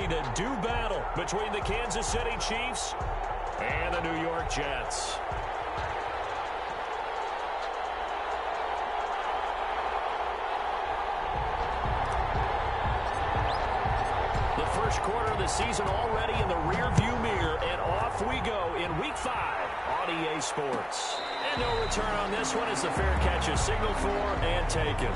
ready to do battle between the Kansas City Chiefs and the New York Jets. The first quarter of the season already in the rearview mirror, and off we go in Week 5 on EA Sports. And no return on this one as the fair catch is signaled for and taken.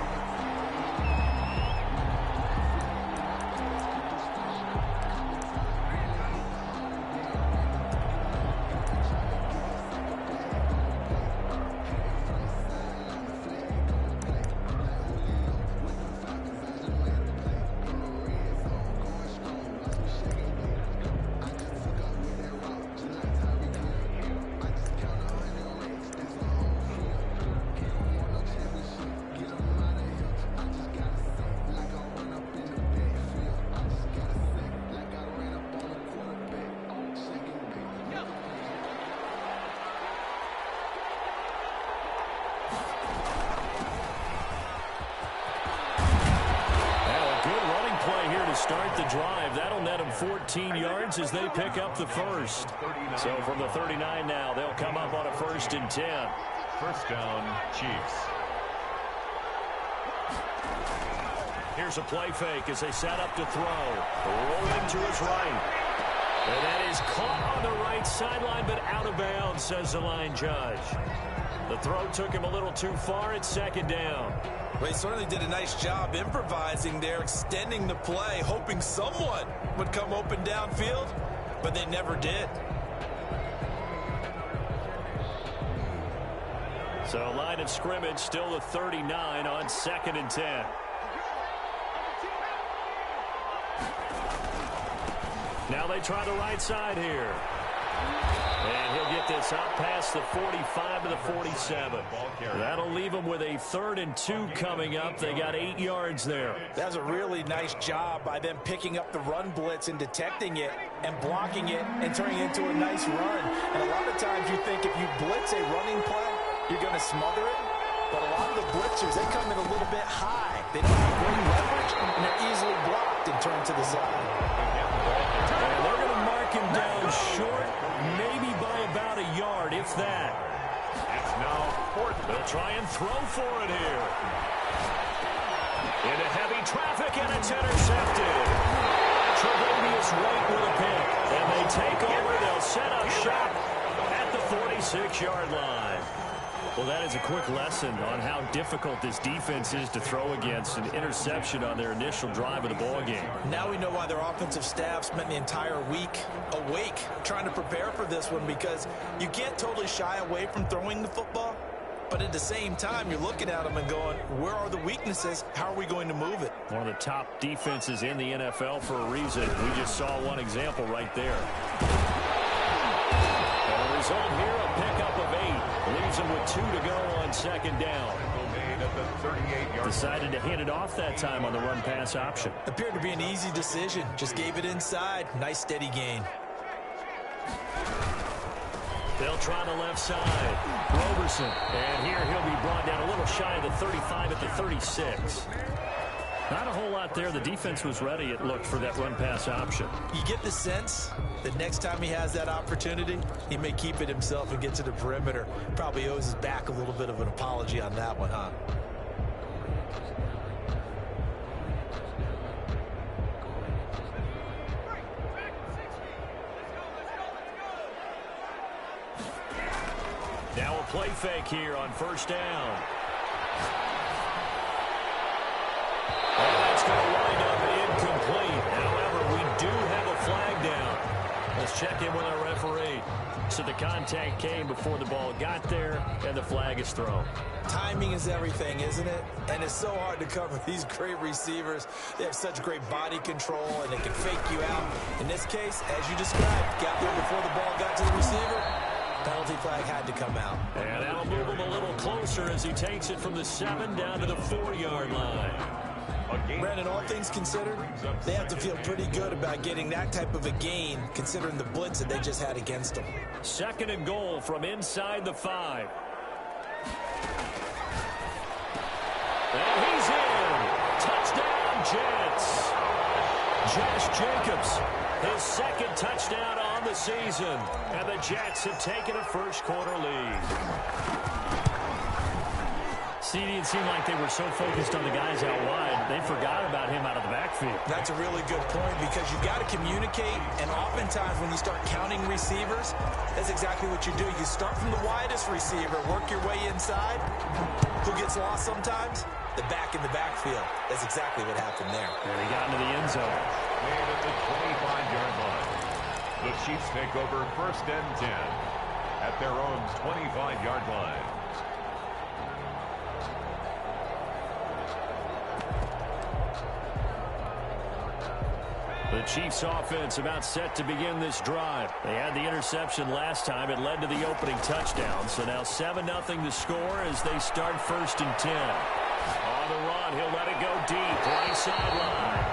Start the drive. That'll net them 14 yards as they pick up the first. So from the 39 now, they'll come up on a 1st and 10. First down, Chiefs. Here's a play fake as they set up to throw. Rolling to his right. And that is caught on the right sideline, but out of bounds, says the line judge. The throw took him a little too far. It's 2nd down. Well, he certainly did a nice job improvising there, extending the play, hoping someone would come open downfield, but they never did. So line of scrimmage still the 39 on 2nd and 10. Now they try the right side here. And he'll get this up past the 45 to the 47. That'll leave them with a 3rd and 2 coming up. They got 8 yards there. That's a really nice job by them picking up the run blitz and detecting it and blocking it and turning it into a nice run. And a lot of times you think if you blitz a running play, you're going to smother it. But a lot of the blitzers, they come in a little bit high. They don't have great leverage, and they're easily blocked and turned to the side. And they're going to mark him down short, maybe by about a yard, if that. It's now 4th. They'll try and throw for it here. Into heavy traffic, and it's intercepted. Tre'Davious White with a pick. And they take over. They'll set up shop at the 46-yard line. Well, that is a quick lesson on how difficult this defense is to throw against. An interception on their initial drive of the ball game. Now we know why their offensive staff spent the entire week awake trying to prepare for this one, because you can't totally shy away from throwing the football, but at the same time you're looking at them and going, where are the weaknesses? How are we going to move it? One of the top defenses in the NFL for a reason. We just saw one example right there. And the result here, a pickup of 8. Leaves them with 2 to go on 2nd down. Decided to hand it off that time on the run-pass option. Appeared to be an easy decision. Just gave it inside. Nice steady gain. They'll try the left side. Roberson. And here he'll be brought down a little shy of the 35 at the 36. Not a whole lot there. The defense was ready, it looked, for that run-pass option. You get the sense that next time he has that opportunity, he may keep it himself and get to the perimeter. Probably owes his back a little bit of an apology on that one, huh? Now a play fake here on 1st down. And that's going to wind up incomplete. However, we do have a flag down. Let's check in with our referee. So the contact came before the ball got there, and the flag is thrown. Timing is everything, isn't it? And it's so hard to cover these great receivers. They have such great body control, and they can fake you out. In this case, as you described, got there before the ball got to the receiver. Penalty flag had to come out. And that'll move him a little closer as he takes it from the 7 down to the 4-yard line. Brandon, all things considered, they have to feel pretty good about getting that type of a gain, considering the blitz that they just had against them. 2nd and goal from inside the 5. And he's in. Touchdown, Jets. Josh Jacobs, his second touchdown on the season. And the Jets have taken a first-quarter lead. See, it seemed like they were so focused on the guys out wide, they forgot about him out of the backfield. That's a really good point because you've got to communicate, and oftentimes when you start counting receivers, that's exactly what you do. You start from the widest receiver, work your way inside. Who gets lost sometimes? The back in the backfield. That's exactly what happened there. And he got into the end zone. Made at the 25-yard line. The Chiefs take over 1st and 10 at their own 25-yard line. The Chiefs offense about set to begin this drive. They had the interception last time. It led to the opening touchdown. So now 7-0 to score as they start 1st and 10. On the run, he'll let it go deep. Right sideline.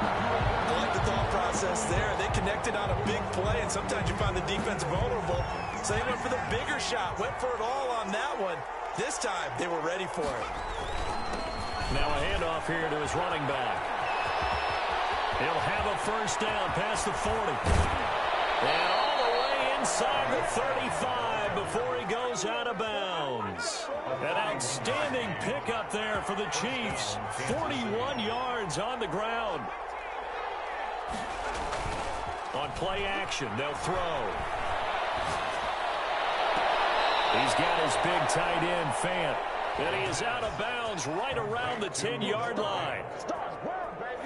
I like the thought process there. They connected on a big play, and sometimes you find the defense vulnerable. So they went for the bigger shot, went for it all on that one. This time, they were ready for it. Now a handoff here to his running back. He'll have a first down past the 40. And all the way inside the 35 before he goes out of bounds. An outstanding pickup there for the Chiefs. 41 yards on the ground. On play action, they'll throw. He's got his big tight end, Fant. And he is out of bounds right around the 10-yard line.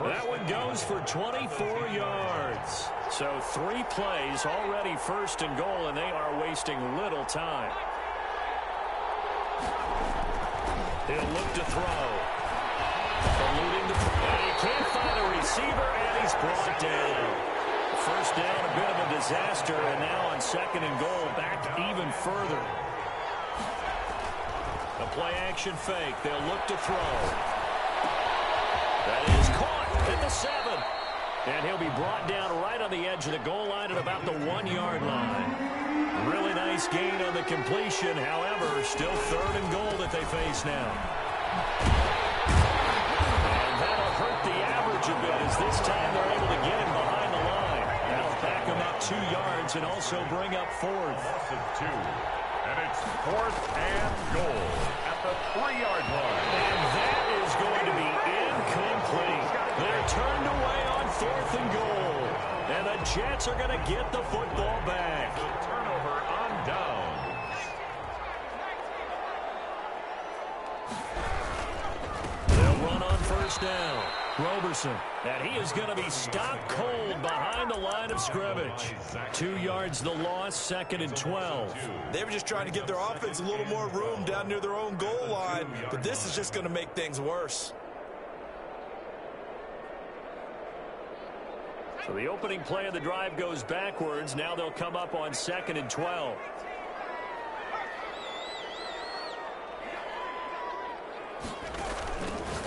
That one goes for 24 yards. So 3 plays already 1st and goal, and they are wasting little time. He'll look to throw. Eluding the play. He can't find a receiver, and he's brought down. First down, a bit of a disaster, and now on 2nd and goal, back even further. A play-action fake. They'll look to throw. That is caught at the 7. And he'll be brought down right on the edge of the goal line at about the 1-yard line. Really nice gain on the completion. However, still 3rd and goal that they face now. And that'll hurt the average a bit as this time they're able to get him behind the line. That'll back him up 2 yards and also bring up 4th. Loss of 2. And it's 4th and goal at the 3-yard line. And that is going to be incomplete. They're turned away on 4th and goal. And the Jets are going to get the football back. The turnover on downs. They'll run on 1st down. Roberson, and he is going to be stopped cold behind the line of scrimmage. 2 yards the loss, 2nd and 12. They were just trying to give their offense a little more room down near their own goal line, but this is just going to make things worse. So the opening play of the drive goes backwards. Now they'll come up on 2nd and 12.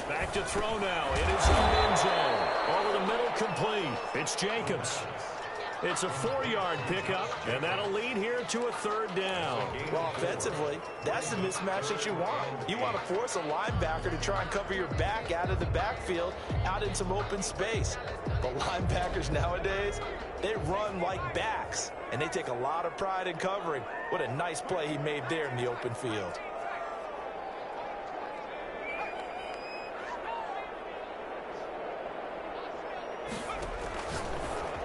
Back to throw now. It is in the end zone. Over the middle, complete. It's Jacobs. It's a 4-yard pickup, and that'll lead here to a 3rd down. Well, offensively, that's the mismatch that you want. You want to force a linebacker to try and cover your back out of the backfield, out in some open space. But linebackers nowadays, they run like backs, and they take a lot of pride in covering. What a nice play he made there in the open field.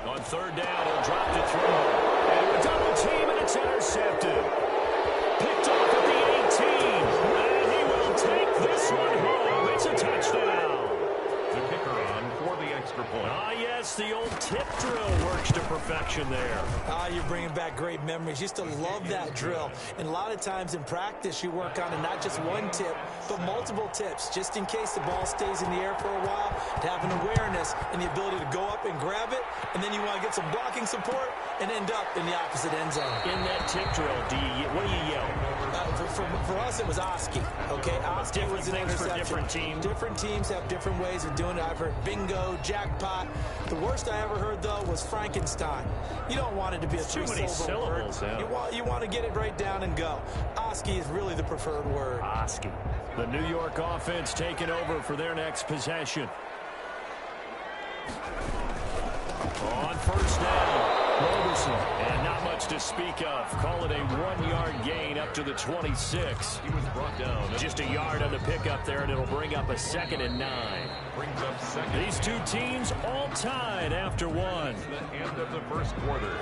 On 3rd down, he'll drop to throw. And a double team, and it's intercepted. Picked off at the 18. And he will take this one home. It's a touchdown. The kicker on for the extra point. Ah, yes, the old tip drill works to perfection there. Ah, you're bringing back great memories. Used to love that drill. And a lot of times in practice, you work on it, not just one tip, but multiple tips, just in case the ball stays in the air for a while, to have an awareness and the ability to go up and grab it, and then you want to get some blocking support and end up in the opposite end zone. In that tip drill, what do you yell? For us, it was Oski. Okay, Oski was an things for interception. different teams. Different teams have different ways of doing it. I've heard bingo, jackpot. The worst I ever heard, though, was Frankenstein. You don't want it to be a Too many syllables. word. Yeah. You want to get it right down and go. Oski is really the preferred word. Oski. The New York offense taking over for their next possession. On first down, Roberson. And not much to speak of. Call it a 1-yard gain up to the 26. He was brought down. Just a yard on the pickup there, and it'll bring up a 2nd and 9. Brings up second. These two teams all tied after one. The end of the first quarter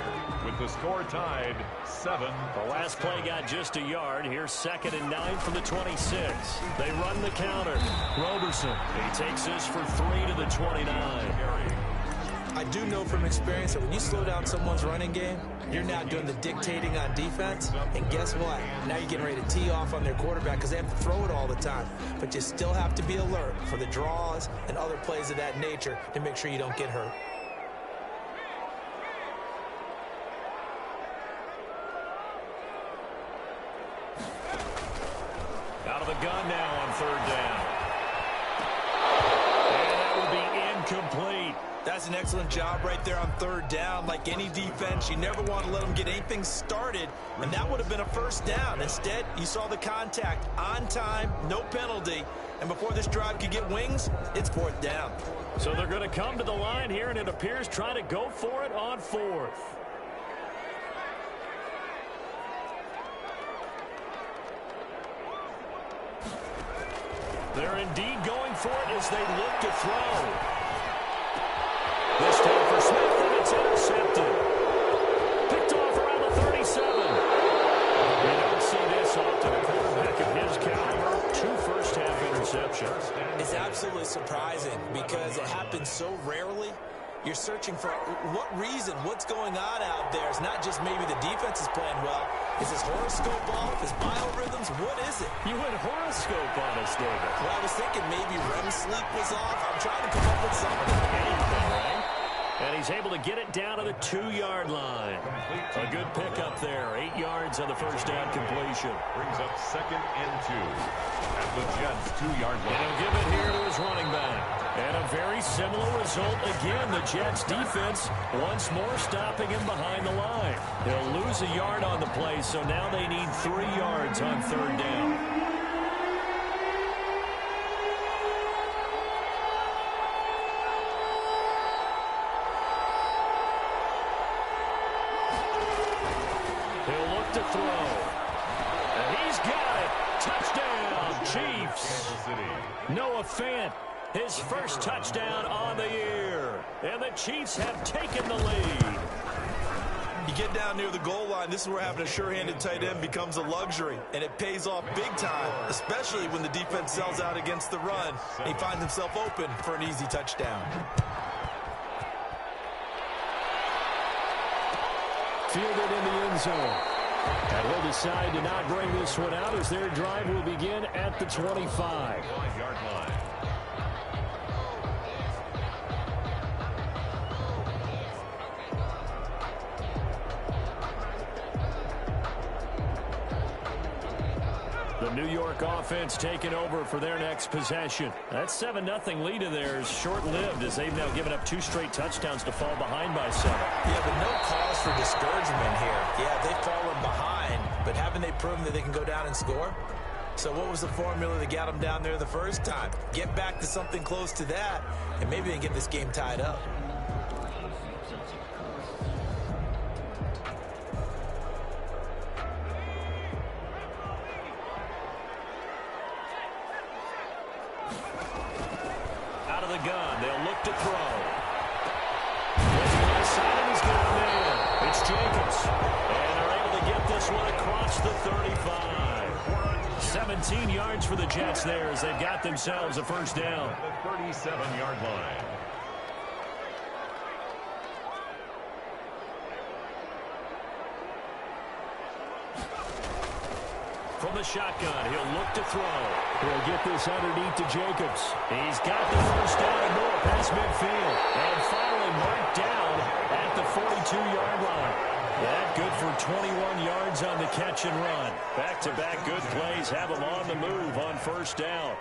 with the score tied 7. The last play got just a yard. Here's 2nd and 9 from the 26. They run the counter. Roberson. He takes this for 3 to the 29. I do know from experience that when you slow down someone's running game, you're now doing the dictating on defense. And guess what? Now you're getting ready to tee off on their quarterback because they have to throw it all the time. But you still have to be alert for the draws and other plays of that nature to make sure you don't get hurt. Out of the gun now on 3rd down. And that will be incomplete. That's an excellent job right there on 3rd down. Like any defense, you never want to let them get anything started, and that would have been a 1st down. Instead, you saw the contact on time, no penalty, and before this drive could get wings, it's 4th down. So they're going to come to the line here, and it appears try to go for it on 4th. They're indeed going for it as they look to throw. This time for Smith, and it's intercepted. Picked off around the 37. You don't see this often. A quarterback of his caliber, 2 first-half interceptions. It's absolutely surprising because it happens so rarely. You're searching for what reason, what's going on out there. It's not just maybe the defense is playing well. Is his horoscope off? His biorhythms? What is it? You went horoscope on us, David. Well, I was thinking maybe REM sleep was off. I'm trying to come up with something. Anything, right? And he's able to get it down to the 2-yard line. A good pickup there. 8 yards on the first down completion. Brings up 2nd and 2 at the Jets' 2-yard line. And he'll give it here to his running back. And a very similar result again. The Jets defense once more stopping him behind the line. He'll lose a yard on the play, so now they need 3 yards on 3rd down. He'll look to throw. And he's got it. Touchdown, Chiefs. Kansas City. Noah Fant, his first touchdown on the year. And the Chiefs have taken the lead. You get down near the goal line, this is where having a sure-handed tight end becomes a luxury, and it pays off big time, especially when the defense sells out against the run, and he finds himself open for an easy touchdown. Fielded in the end zone. And will decide to not bring this one out as their drive will begin at the 25. 5-yard line. The New York offense taking over for their next possession. That 7-0 lead of theirs short-lived as they've now given up 2 straight touchdowns to fall behind by 7. Yeah, but no cause for discouragement here. Yeah, they've fallen behind, but haven't they proven that they can go down and score? So what was the formula that got them down there the first time? Get back to something close to that, and maybe they can get this game tied up. Out of the gun, they'll look to throw. Left side is down there. It's Jacobs. And they're able to get this one across the 35. 17 yards for the Jets there as they've got themselves a first down. The 37-yard line. From the shotgun, he'll look to throw. He'll get this underneath to Jacobs. He's got the first down and more past midfield. And finally marked down at the 42-yard line. That good for 21 yards on the catch and run. Back-to-back good plays have him on the move on first down.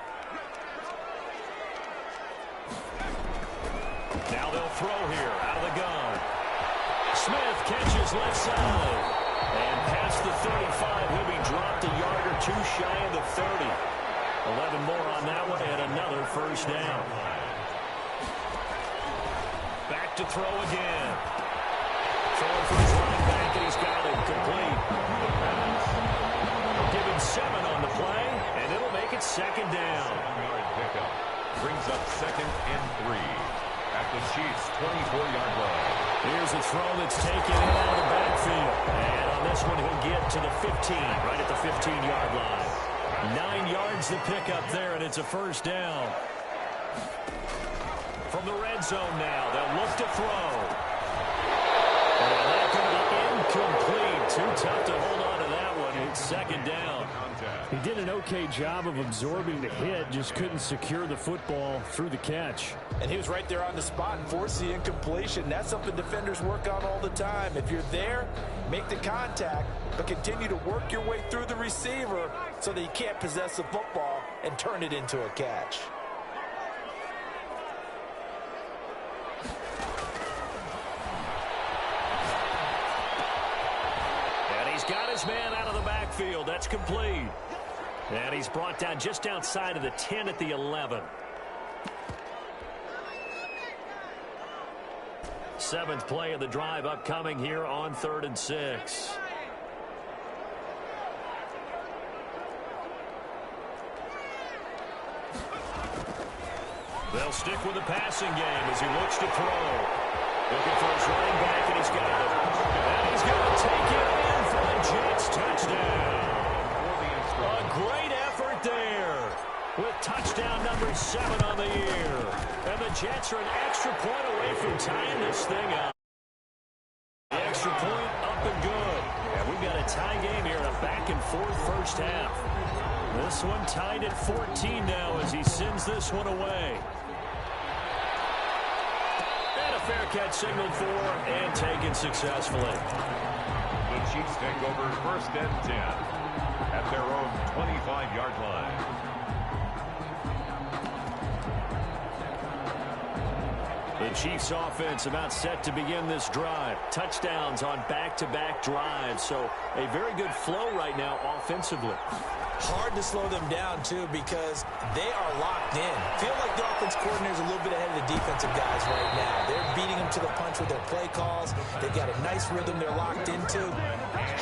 Now they'll throw here out of the gun. Smith catches left side. And past the 35, he'll be dropped a yard or 2 shy of the 30. 11 more on that one and another first down. Back to throw again. Throwing for his running back, and he's got it complete. Give him 7 on the play, and it'll make it second down. 7-yard pickup brings up 2nd and 3 at the Chiefs' 24-yard line. Here's a throw that's taken in out of the backfield. And on this one, he'll get to the 15, right at the 15-yard line. 9 yards to pick up there, and it's a first down. From the red zone now, they'll look to throw. And that's going to be incomplete. Too tough to hold on to that one. It's second down. He did an okay job of absorbing the hit, just couldn't secure the football through the catch. And he was right there on the spot and forced the incompletion. That's something defenders work on all the time. If you're there, make the contact, but continue to work your way through the receiver so that you can't possess the football and turn it into a catch. And he's got his man out of the backfield. That's complete. And he's brought down just outside of the 10 at the 11. 7th play of the drive upcoming here on 3rd and 6. They'll stick with the passing game as he looks to throw. Looking for his running back, and he's got it. And he's going to take it in for the Jets touchdown. A great effort there with touchdown number 7 on the year. And the Jets are an extra point away from tying this thing up. The extra point up and good. And we've got a tie game here in a back-and-forth first half. This one tied at 14 now as he sends this one away. And a fair catch signaled for and taken successfully. The Chiefs take over 1st and 10 at their own 25-yard line. The Chiefs offense about set to begin this drive. Touchdowns on back-to-back drives. So a very good flow right now offensively. Hard to slow them down, too, because they are locked in. Feel like the offense coordinator is a little bit ahead of the defensive guys right now. They're beating them to the punch with their play calls. They've got a nice rhythm they're locked into.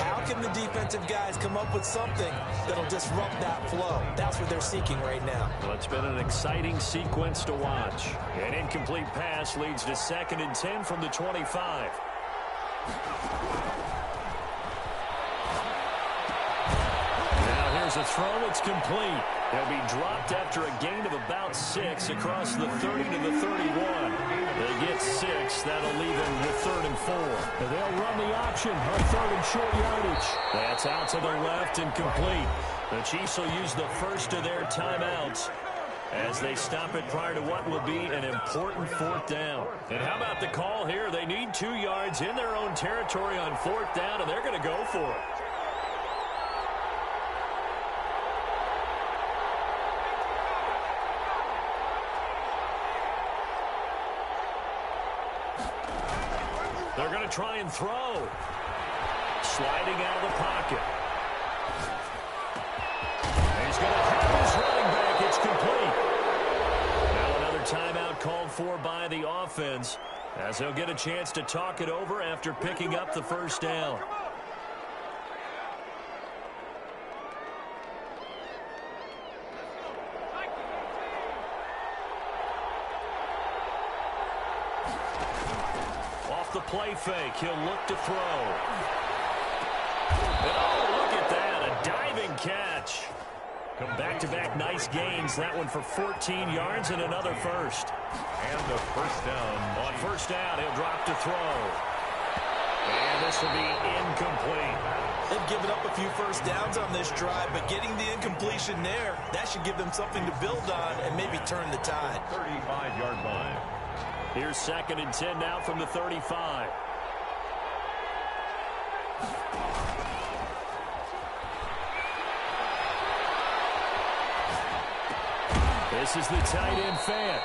How can the defensive guys come up with something that'll disrupt that flow? That's what they're seeking right now. Well, it's been an exciting sequence to watch. An incomplete pass leads to 2nd and 10 from the 25. There's a throw. It's complete. They'll be dropped after a gain of about 6 across the 30 to the 31. They get 6. That'll leave them with 3rd and 4. And they'll run the option on 3rd and short yardage. That's out to the left and complete. The Chiefs will use the first of their timeouts as they stop it prior to what will be an important 4th down. And how about the call here? They need 2 yards in their own territory on 4th down, and they're going to go for it. They're going to try and throw. Sliding out of the pocket. And he's going to have his running back. It's complete. Now another timeout called for by the offense as they'll get a chance to talk it over after picking up the first down. The play fake. He'll look to throw. And oh, look at that. A diving catch. Back-to-back nice gains. That one for 14 yards and another first. And the first down. On first down, he'll drop to throw. And this will be incomplete. They've given up a few first downs on this drive, but getting the incompletion there, that should give them something to build on and maybe turn the tide. 35-yard line. Here's 2nd and 10 now from the 35. This is the tight end fan.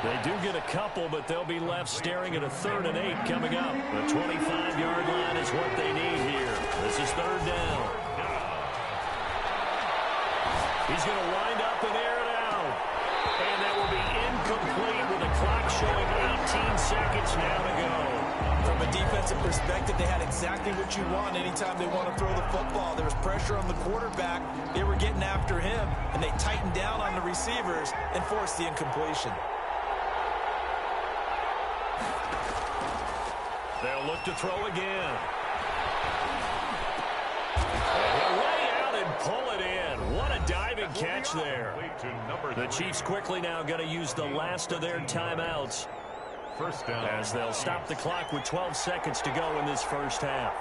They do get a couple, but they'll be left staring at a 3rd and 8 coming up. The 25-yard line is what they need here. This is 3rd down. He's going to wind up and air it out. And that will be incomplete with the clock showing 18 seconds. seconds now to go. From a defensive perspective, they had exactly what you want anytime they want to throw the football. There was pressure on the quarterback. They were getting after him, and they tightened down on the receivers and forced the incompletion. They'll look to throw again. And he'll lay out and pull it in. What a diving catch there. The Chiefs quickly now going to use the last of their timeouts. First down. As they'll stop the clock with 12 seconds to go in this first half.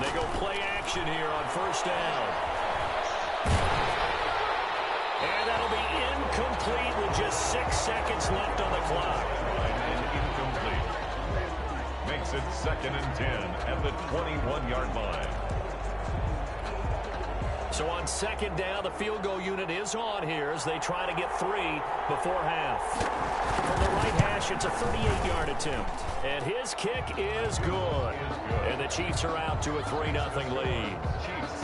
They go play action here on first down. And that'll be incomplete with just 6 seconds left on the clock. And incomplete. Makes it 2nd and 10 at the 21-yard line. So on second down, the field goal unit is on here as they try to get 3 before half. From the right hash, it's a 38-yard attempt. And his kick is good. And the Chiefs are out to a 3-0 lead.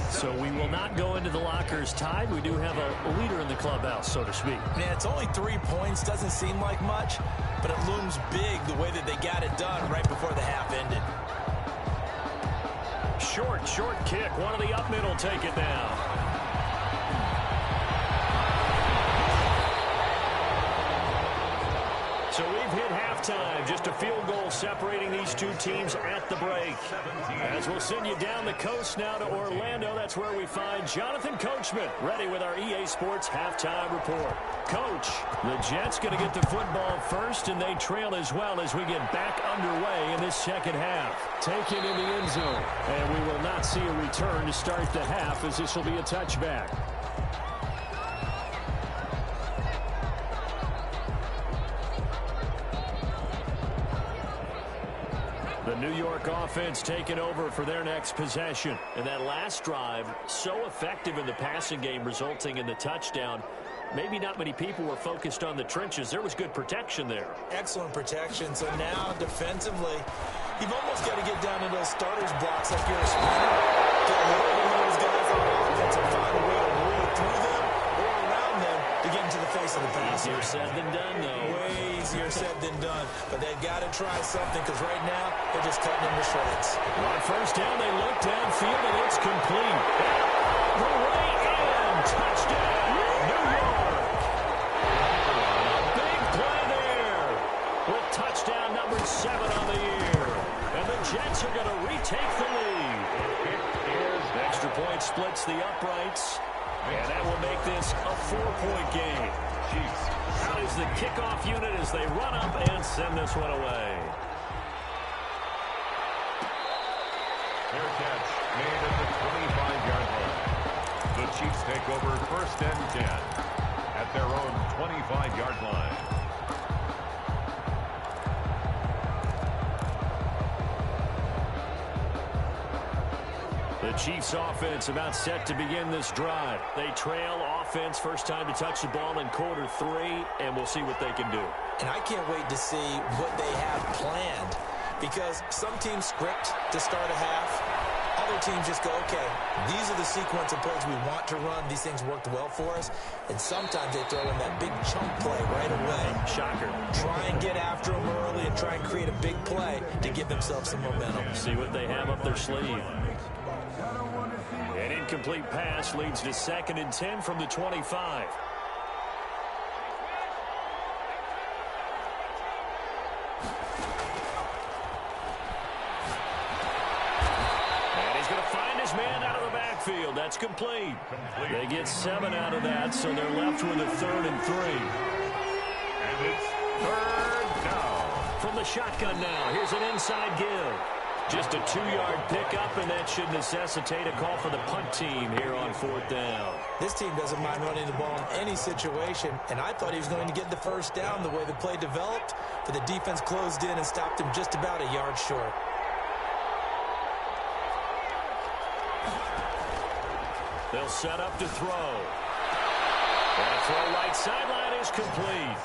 So we will not go into the lockers tied. We do have a leader in the clubhouse, so to speak. Yeah, it's only 3 points. Doesn't seem like much, but it looms big the way that they got it done right before the half ended. Short kick. One of the up middle take it now. So we've hit halftime. Just a field goal separating these two teams at the break. As we'll send you down the coast now to Orlando. That's where we find Jonathan Coachman ready with our EA Sports halftime report. Coach, the Jets going to get the football first, and they trail as well as we get back underway in this second half. Taken in the end zone. And we will not see a return to start the half as this will be a touchback. The New York offense taking over for their next possession. And that last drive, so effective in the passing game, resulting in the touchdown. Maybe not many people were focused on the trenches. There was good protection there. Excellent protection. So now, defensively, you've almost got to get down to those starters blocks like you're a sprinter. Get rid of those guys on offense and find a way to roll through them or around them to get into the face of the passer. Easier said than done, though. Way easier said than done. But they've got to try something because right now, they're just cutting them to shreds. On first down, they look downfield, and it's complete. The way in. Touchdown, New York. A big play there with touchdown number 7 on the year. And the Jets are going to retake the lead. The extra point splits the uprights. And that will make this a 4-point game. Out is the kickoff unit as they run up and send this one away. Fair catch made at the 25-yard line. The Chiefs take over 1st and 10 at their own 25-yard line. The Chiefs offense about set to begin this drive. They trail offense, first time to touch the ball in quarter 3, and we'll see what they can do. And I can't wait to see what they have planned because some teams script to start a half. Other teams just go, okay, these are the sequence of plays we want to run. These things worked well for us. And sometimes they throw in that big chunk play right away. Shocker. Try and get after them early and try and create a big play to give themselves some momentum. See what they have up their sleeve. An incomplete pass leads to 2nd and 10 from the 25. Field. That's complete. They get 7 out of that, so they're left with a 3rd and 3. And it's 3rd down. From the shotgun now, here's an inside give. Just a 2-yard pickup, and that should necessitate a call for the punt team here on 4th down. This team doesn't mind running the ball in any situation, and I thought he was going to get the first down the way the play developed, but the defense closed in and stopped him just about a yard short. They'll set up to throw. And a throw right sideline is complete.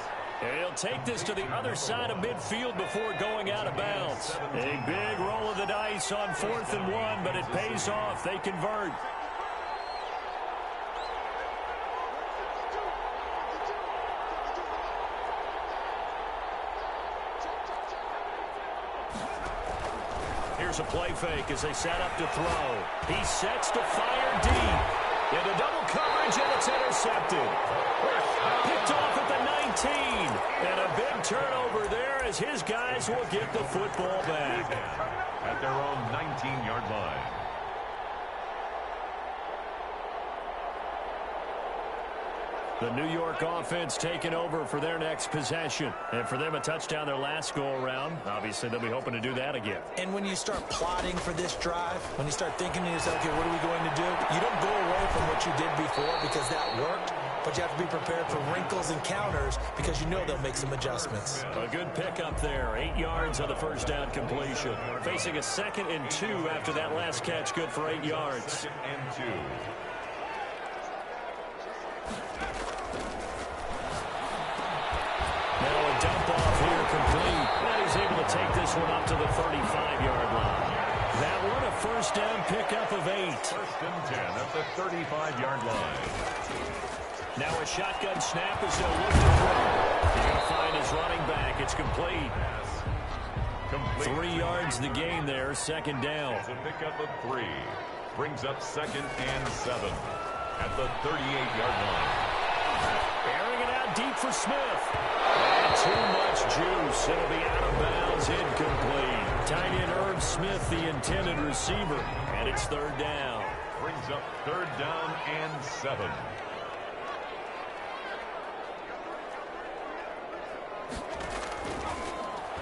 And he'll take this to the other side of midfield before going out of bounds. A big roll of the dice on 4th and 1, but it pays off. They convert. Here's a play fake as they set up to throw. He sets to fire deep. Into double coverage, and it's intercepted. Picked off at the 19. And a big turnover there as his guys will get the football back. At their own 19-yard line. The New York offense taking over for their next possession. And for them, a touchdown their last go-around. Obviously, they'll be hoping to do that again. And when you start plotting for this drive, when you start thinking to yourself, okay, what are we going to do? You don't go away from what you did before because that worked. But you have to be prepared for wrinkles and counters because you know they'll make some adjustments. A good pickup there. 8 yards on the first down completion. Facing a 2nd and 2 after that last catch. Good for 8 yards. 2nd and 2. Now a dump off here complete. And he's able to take this one up to the 35-yard line. That one a first down pickup of 8. 1st and 10 at the 35-yard line. Now a shotgun snap as they'll look to throw. He's going to find his running back. It's complete. Complete. 3 yards the gain there. 2nd down. It's a pickup of 3. Brings up 2nd and 7 at the 38-yard line. Airing it out deep for Smith. And too much juice. It'll be out of bounds, incomplete. Tight end Irv Smith, the intended receiver. And it's 3rd down. Brings up 3rd down and 7.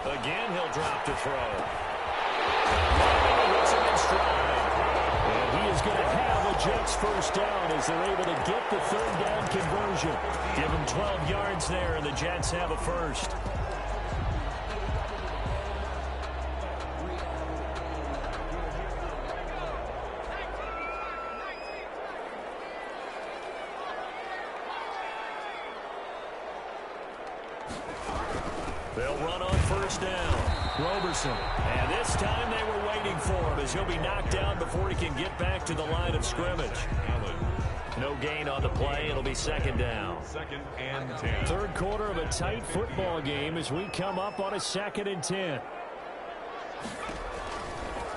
Again, he'll drop to throw. And hits him in stride. And he is going to have a Jets first down as they're able to get the 3rd down conversion. Give him 12 yards there, and the Jets have a first. They'll run on first down. Roberson. And this time they were waiting for him as he'll be knocked down before he can get back to the line of scrimmage. No gain on the play. It'll be 2nd down. 2nd and 10. 3rd quarter of a tight football game as we come up on a 2nd and 10.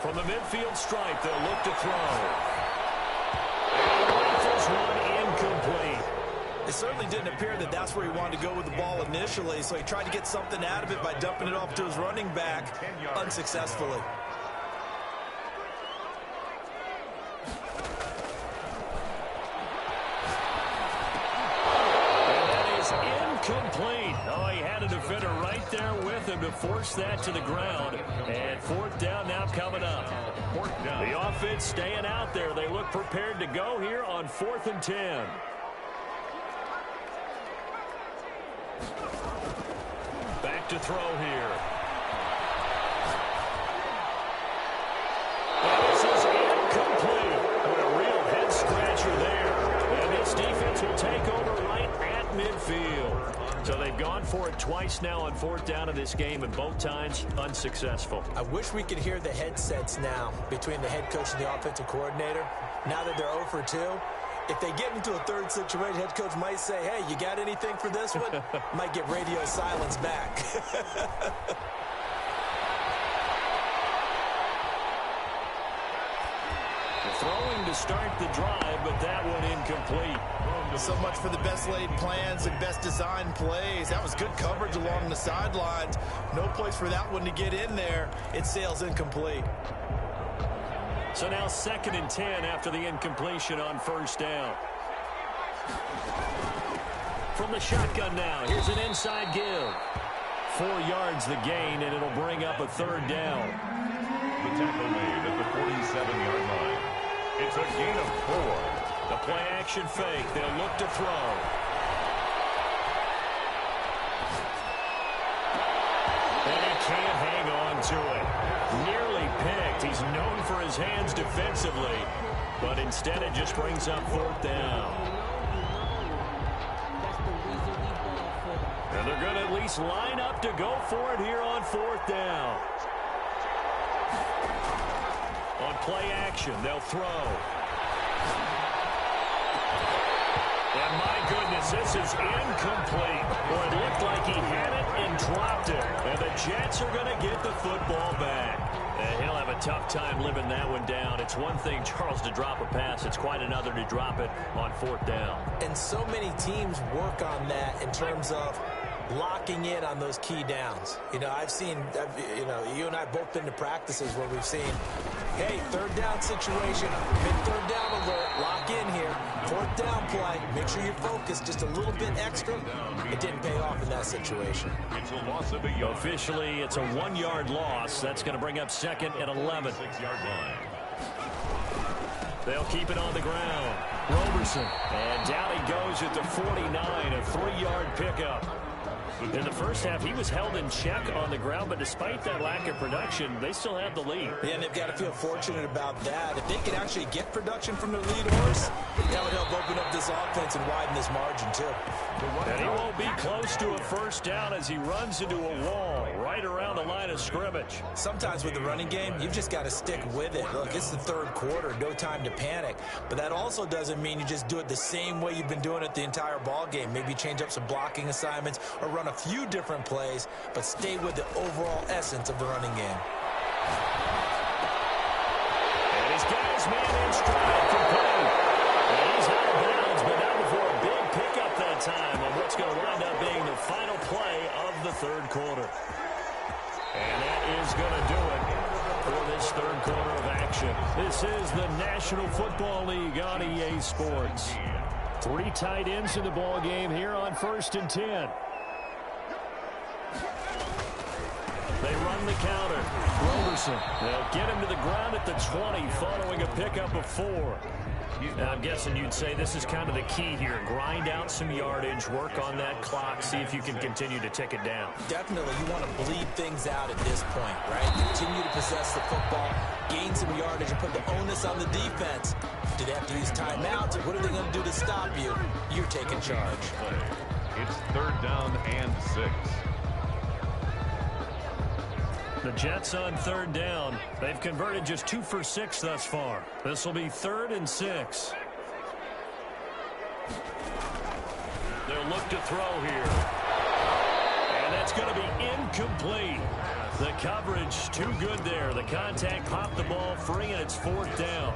From the midfield stripe, they'll look to throw. And rifles one incomplete. It certainly didn't appear that that's where he wanted to go with the ball initially, so he tried to get something out of it by dumping it off to his running back unsuccessfully. And that is incomplete. Oh, he had a defender right there with him to force that to the ground. And 4th down now coming up. 4th down. The offense staying out there. They look prepared to go here on 4th and 10. Back to throw here. And this is incomplete. What a real head-scratcher there. And this defense will take over right at midfield. So they've gone for it twice now on 4th down in this game, and both times unsuccessful. I wish we could hear the headsets now between the head coach and the offensive coordinator. Now that they're 0 for 2. If they get into a 3rd situation, head coach might say, hey, you got anything for this one? Might get radio silence back. Throwing to start the drive, but that one incomplete. So much for the best laid plans and best designed plays. That was good coverage along the sidelines. No place for that one to get in there. It sails incomplete. So now 2nd and 10 after the incompletion on first down. From the shotgun now, here's an inside give. 4 yards the gain, and it'll bring up a 3rd down. The tackle made at the 47-yard line. It's a gain of 4. The play-action fake. They'll look to throw. And he can't hang on to it. Nearly picked. He's known for his hands defensively, but instead it just brings up 4th down. And they're going to at least line up to go for it here on 4th down. On play action, they'll throw. And my goodness, This is incomplete. Boy, it looked like he had it and dropped it. And the Jets are going to get the football back. And he'll have a tough time living that one down. It's one thing, Charles, to drop a pass. It's quite another to drop it on 4th down. And so many teams work on that in terms of locking in on those key downs. You know, you and I both been to practices where we've seen, hey, 3rd down situation, big 3rd down alert, lock in here, 4th down play, make sure you're focused just a little bit extra. It didn't pay off in that situation. It's a loss of a yard. Officially, it's a 1-yard loss. That's going to bring up 2nd and 11. 6-yard line. They'll keep it on the ground. Roberson. And down he goes at the 49, a 3-yard pickup. In the first half, he was held in check on the ground, but despite that lack of production, they still have the lead. Yeah, and they've got to feel fortunate about that. If they could actually get production from their lead horse, that would help open up this offense and widen this margin, too. And he won't be close to a 1st down as he runs into a wall right around the line of scrimmage. Sometimes with the running game, you've just got to stick with it. Look, it's the 3rd quarter, no time to panic. But that also doesn't mean you just do it the same way you've been doing it the entire ball game. Maybe change up some blocking assignments or run a few different plays, but stay with the overall essence of the running game. And he's got his man in stride, complete. And he's out of bounds, but not before a big pickup that time on what's going to wind up being the final play of the 3rd quarter. And that is going to do it for this 3rd quarter of action. This is the National Football League on EA Sports. 3 tight ends in the ball game here on 1st and 10. They run the counter. Roberson. They'll get him to the ground at the 20 following a pickup of 4. Now, I'm guessing you'd say this is kind of the key here. Grind out some yardage, work on that clock, see if you can continue to tick it down. Definitely, you want to bleed things out at this point, right? Continue to possess the football, gain some yardage, and put the onus on the defense. Do they have to use timeouts? What are they going to do to stop you? You're taking charge. It's 3rd down and 6. The Jets on 3rd down. They've converted just 2 for 6 thus far. This will be 3rd and 6. They'll look to throw here. And that's going to be incomplete. The coverage too good there. The contact popped the ball free, and it's 4th down.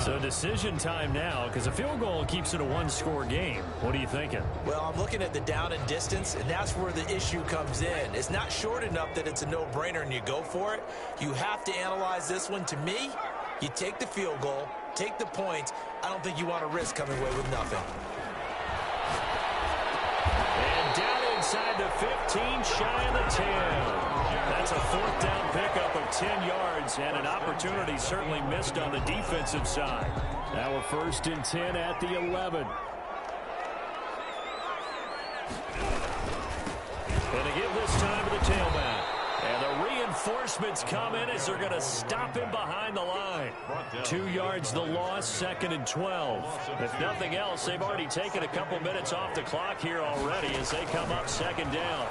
So decision time now, because a field goal keeps it a 1-score game. What are you thinking? Well, I'm looking at the down and distance, and that's where the issue comes in. It's not short enough that it's a no-brainer and you go for it. You have to analyze this one. To me, you take the field goal, take the points. I don't think you want to risk coming away with nothing. And down inside the 15, shy of the 10. That's a 4th down pickup of 10 yards, and an opportunity certainly missed on the defensive side. Now a 1st and 10 at the 11. And to give this time to the tailback. And the reinforcements come in as they're going to stop him behind the line. 2 yards the loss, 2nd and 12. If nothing else, they've already taken a couple minutes off the clock here already as they come up 2nd down.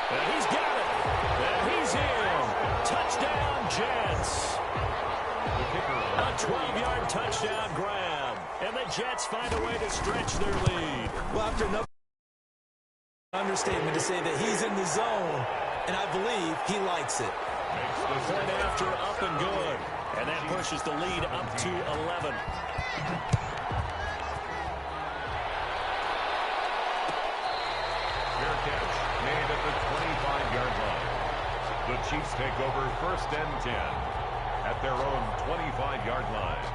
And he's got it. And he's in. Touchdown, Jets. A 12-yard touchdown grab. And the Jets find a way to stretch their lead. Well, after another understatement to say that he's in the zone, and I believe he likes it. Point after, up and good. And that pushes the lead up to 11. Fair catch made at the 25-yard line. The Chiefs take over 1st and 10 at their own 25-yard line.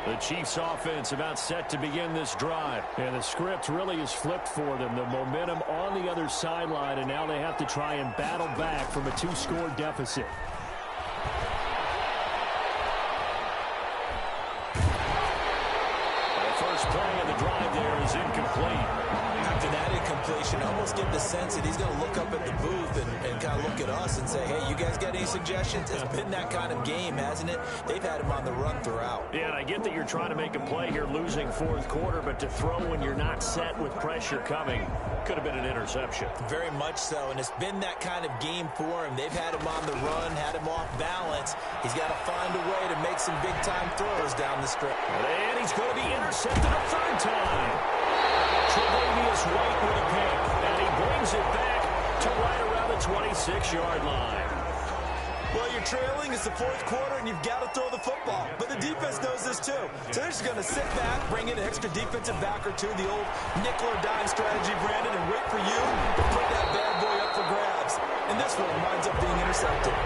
The Chiefs offense about set to begin this drive. And the script really is flipped for them. The momentum on the other sideline, and now they have to try and battle back from a 2-score deficit. The first play of the drive there is incomplete. After that incompletion, I almost get the sense that he's going to look up at the booth and kind of look at us and say, hey, you guys got any suggestions? It's been that kind of game, hasn't it? They've had him on the run throughout. Yeah, and I get that you're trying to make a play here, losing 4th quarter, but to throw when you're not set with pressure coming could have been an interception. Very much so, and it's been that kind of game for him. They've had him on the run, had him off balance, He's got to find a way to make some big-time throws down the strip. And he's going to be intercepted a third time. Tre'Davious White with a pick, and he brings it back to right around the 26-yard line. Well, you're trailing. It's the fourth quarter, and you've got to throw the football. But the defense knows this, too. So they're just going to sit back, bring in an extra defensive back or two, the old nickel or dime strategy, Brandon, and wait for you to put that bad boy up for grabs. And this one winds up being intercepted.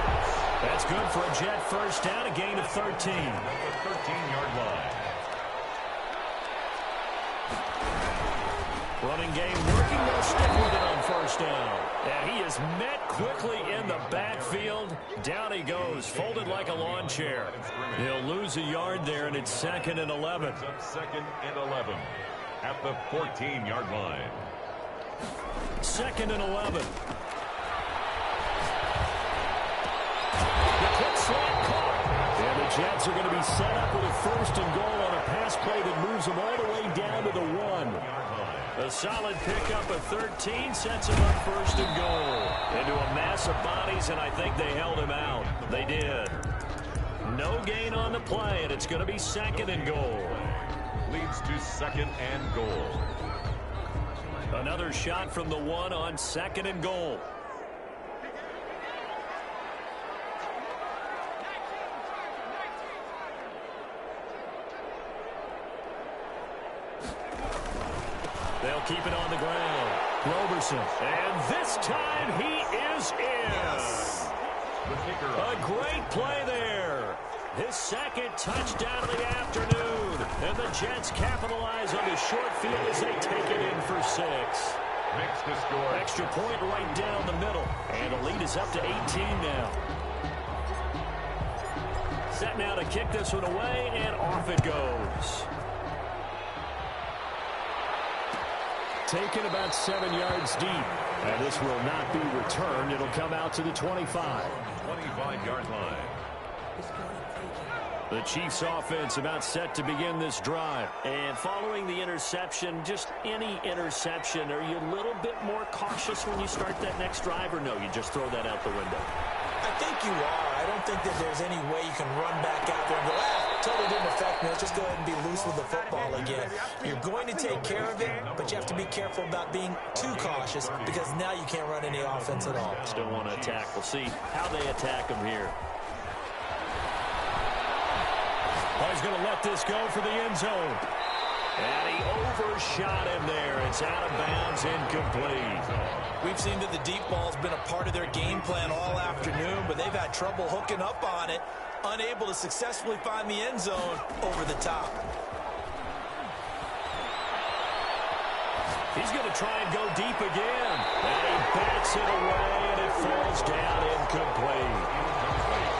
That's good for a Jet first down, a gain of 13. At the 13-yard line. Running game working. They'll stick with it on first down. And he is met quickly in the backfield. Down he goes, folded like a lawn chair. He'll lose a yard there, and it's 2nd and 11. It's up 2nd and 11 at the 14-yard line. 2nd and 11. The quick slant caught. And the Jets are going to be set up with a 1st and goal on a pass play that moves them all the way down to the 1. A solid pickup of 13 sets him up 1st and goal. Into a mass of bodies, and I think they held him out. They did. No gain on the play, and it's going to be 2nd and goal. Leads to 2nd and goal. Another shot from the 1 on 2nd and goal. They'll keep it on the ground. Roberson. And this time he is in. Yes. A great play there. His 2nd touchdown of the afternoon. And the Jets capitalize on the short field as they take it in for 6. Makes the score. Extra point right down the middle. And the lead is up to 18 now. Set now to kick this one away, and off it goes. Taken about 7 yards deep. And this will not be returned. It'll come out to the 25. 25-yard line. The Chiefs offense about set to begin this drive. And following the interception, just any interception, are you a little bit more cautious when you start that next drive, or no, you just throw that out the window? I think you are. I don't think that there's any way you can run back out there and go, totally didn't affect me. Let's just go ahead and be loose with the football again. You're going to take care of it, but you have to be careful about being too cautious because now you can't run any offense at all. Still want to attack. We'll see how they attack them here. Oh, he's going to let this go for the end zone. And he overshot him there. It's out of bounds, incomplete. We've seen that the deep ball's been a part of their game plan all afternoon, but they've had trouble hooking up on it, unable to successfully find the end zone over the top. He's going to try and go deep again. And he bats it away, and it falls down incomplete.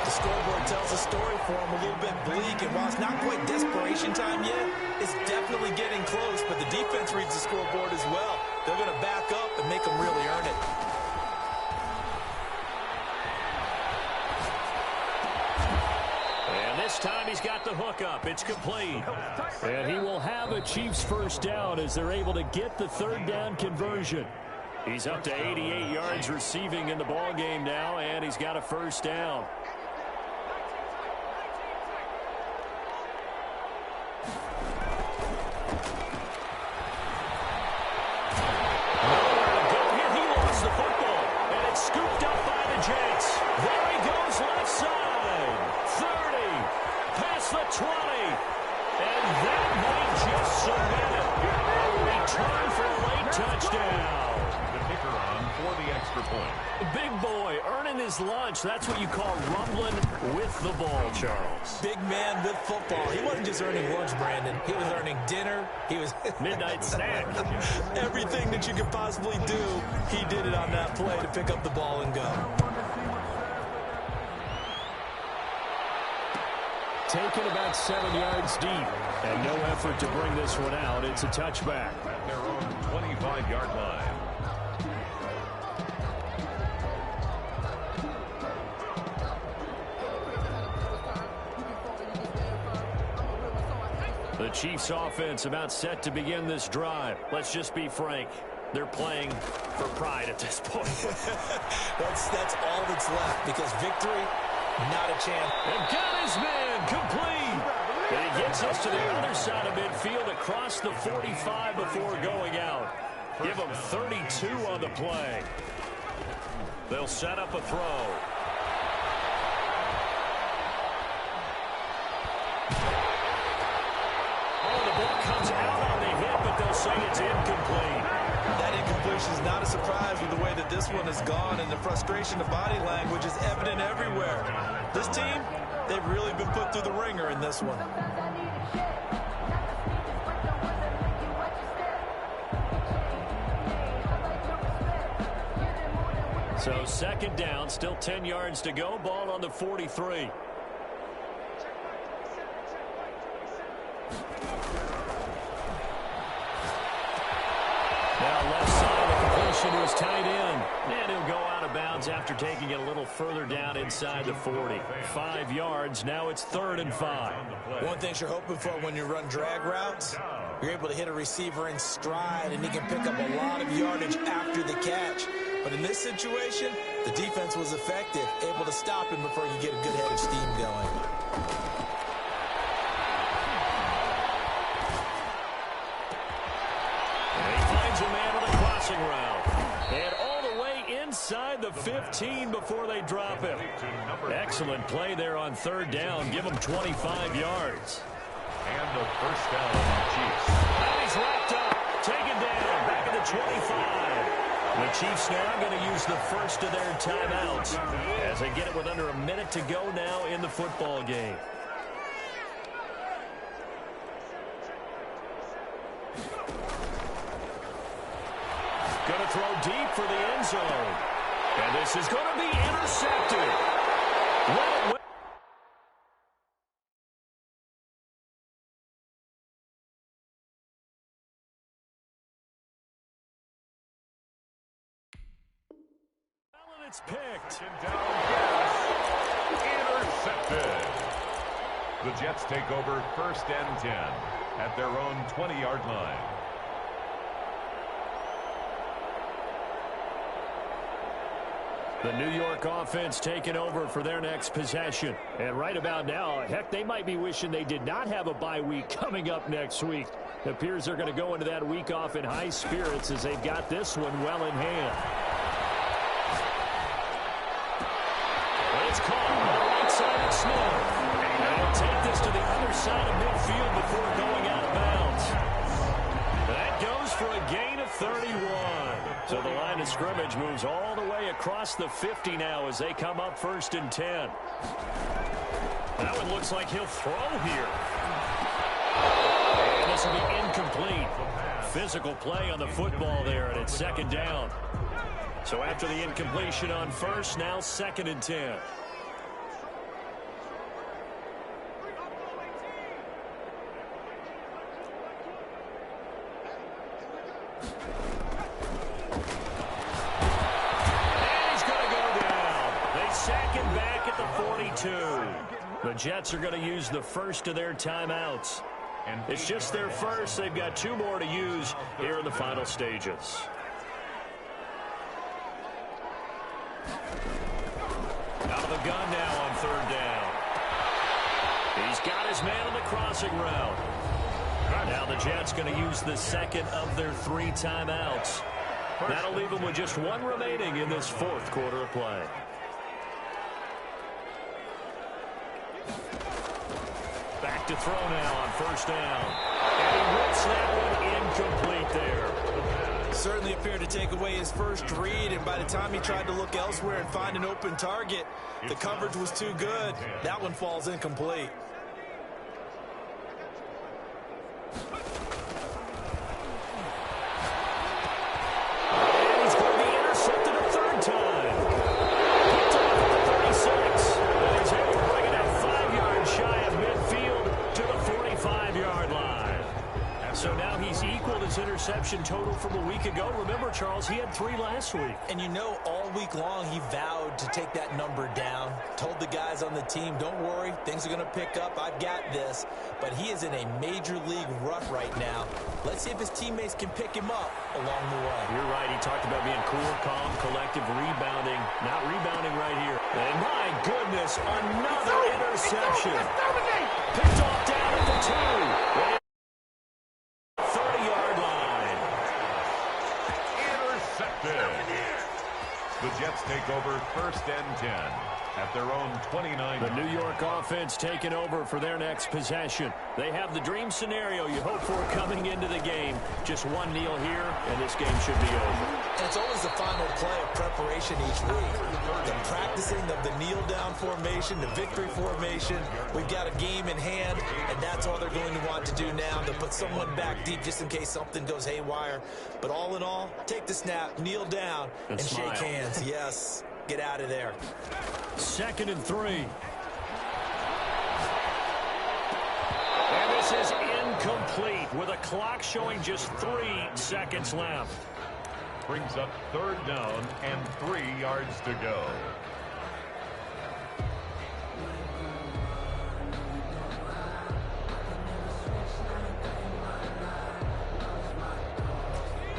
The scoreboard tells a story for him, a little bit bleak, and while it's not quite desperation time yet, it's definitely getting close, but the defense reads the scoreboard as well. They're going to back up and make them really earn it. And this time he's got the hook up. It's complete. And he will have a Chiefs first down as they're able to get the 3rd down conversion. He's up to 88 yards receiving in the ball game now, and he's got a first down. Nowhere to go here. He lost the football, and it's scooped up by the Jets. There he goes left side. 30, past the 20, and that might just cement it. A return for a late touchdown. The kicker on for the extra point. Big boy earning his lunch. That's what you call rumbling with the ball, Charles. Big man with football. He wasn't just earning lunch, Brandon. He was earning dinner. He was Midnight snack. everything that you could possibly do. He did it on that play to pick up the ball and go. Taken about 7 yards deep. And no effort to bring this one out. It's a touchback. At their own 25-yard line. The Chiefs offense about set to begin this drive. Let's just be frank. They're playing for pride at this point. That's all that's left, because victory Not a chance. And got his man complete. And he gets us to the other side of midfield across the 45 before going out. Give him 32 on the play. They'll set up a throw. Oh, the ball comes out on the hit, but they'll say it's incomplete. That incompletion is not a surprise with the way that this one has gone, and the frustration of body language is evident everywhere. This team, they've really been put through the ringer in this one. So second down, still 10 yards to go. Ball on the 43. Now left side, the completion to his tight end. And he'll go out of bounds after taking it a little further down inside the 40. 5 yards, now it's 3rd and 5. One thing you're hoping for when you run drag routes, you're able to hit a receiver in stride, and he can pick up a lot of yardage after the catch. But in this situation, the defense was effective, able to stop him before you get a good head of steam going. And he finds a man with a crossing route. And all the way inside the 15 before they drop him. Excellent play there on 3rd down. Give him 25 yards. And the first down, Chiefs. And he's wrapped up. Taken down. Back at the 25. The Chiefs now going to use the first of their timeouts as they get it with under a minute to go now in the football game. Going to throw deep for the end zone. And this is going to be intercepted. Well, it's picked. Down pass. Intercepted. The Jets take over 1st and 10 at their own 20-yard line. The New York offense taking over for their next possession. And right about now, heck, they might be wishing they did not have a bye week coming up next week. It appears they're going to go into that week off in high spirits as they've got this one well in hand. It's caught on the right side of Smith. And he'll take this to the other side of midfield before going out of bounds. That goes for a gain of 31. So the line of scrimmage moves all the way across the 50 now as they come up 1st and 10. That one looks like he'll throw here. And this will be incomplete. Physical play on the football there, and it's 2nd down. So after the incompletion on 1st, now 2nd and 10. The Jets are going to use the first of their timeouts. It's just their first. They've got 2 more to use here in the final stages. Out of the gun now on 3rd down. He's got his man on the crossing route. Now the Jets going to use the 2nd of their 3 timeouts. That'll leave them with just 1 remaining in this 4th quarter of play. Back to throw now on 1st down. And he whips that one incomplete there. Certainly appeared to take away his first read, and by the time he tried to look elsewhere and find an open target, the coverage was too good. That one falls incomplete. Interception total from a week ago. Remember, Charles, he had 3 last week. And you know all week long, he vowed to take that number down, told the guys on the team, don't worry, things are going to pick up, I've got this. But he is in a major league rut right now. Let's see if his teammates can pick him up along the way. You're right. He talked about being cool, calm, collective, rebounding. Not rebounding right here. And my goodness, another interception. Picked off down at the 30-yard line. Intercepted. The Jets take over 1st and 10 at their own 29. The New York offense taking over for their next possession. They have the dream scenario you hope for coming into the game. Just one kneel here, and this game should be over. And it's always the final play of preparation each week. The practicing of the kneel-down formation, the victory formation. We've got a game in hand, and that's all they're going to want to do now, to put someone back deep just in case something goes haywire. But all in all, take the snap, kneel down, and shake hands. Yes, get out of there. 2nd and 3. And this is incomplete with a clock showing just 3 seconds left. Brings up 3rd down and 3 yards to go.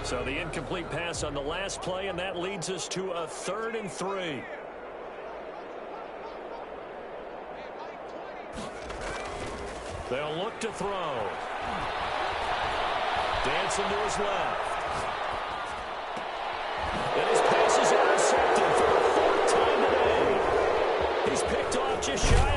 So the incomplete pass on the last play, and that leads us to a 3rd and 3. They'll look to throw. Dancing to his left. And his pass is intercepted for the 4th time today. He's picked off just shy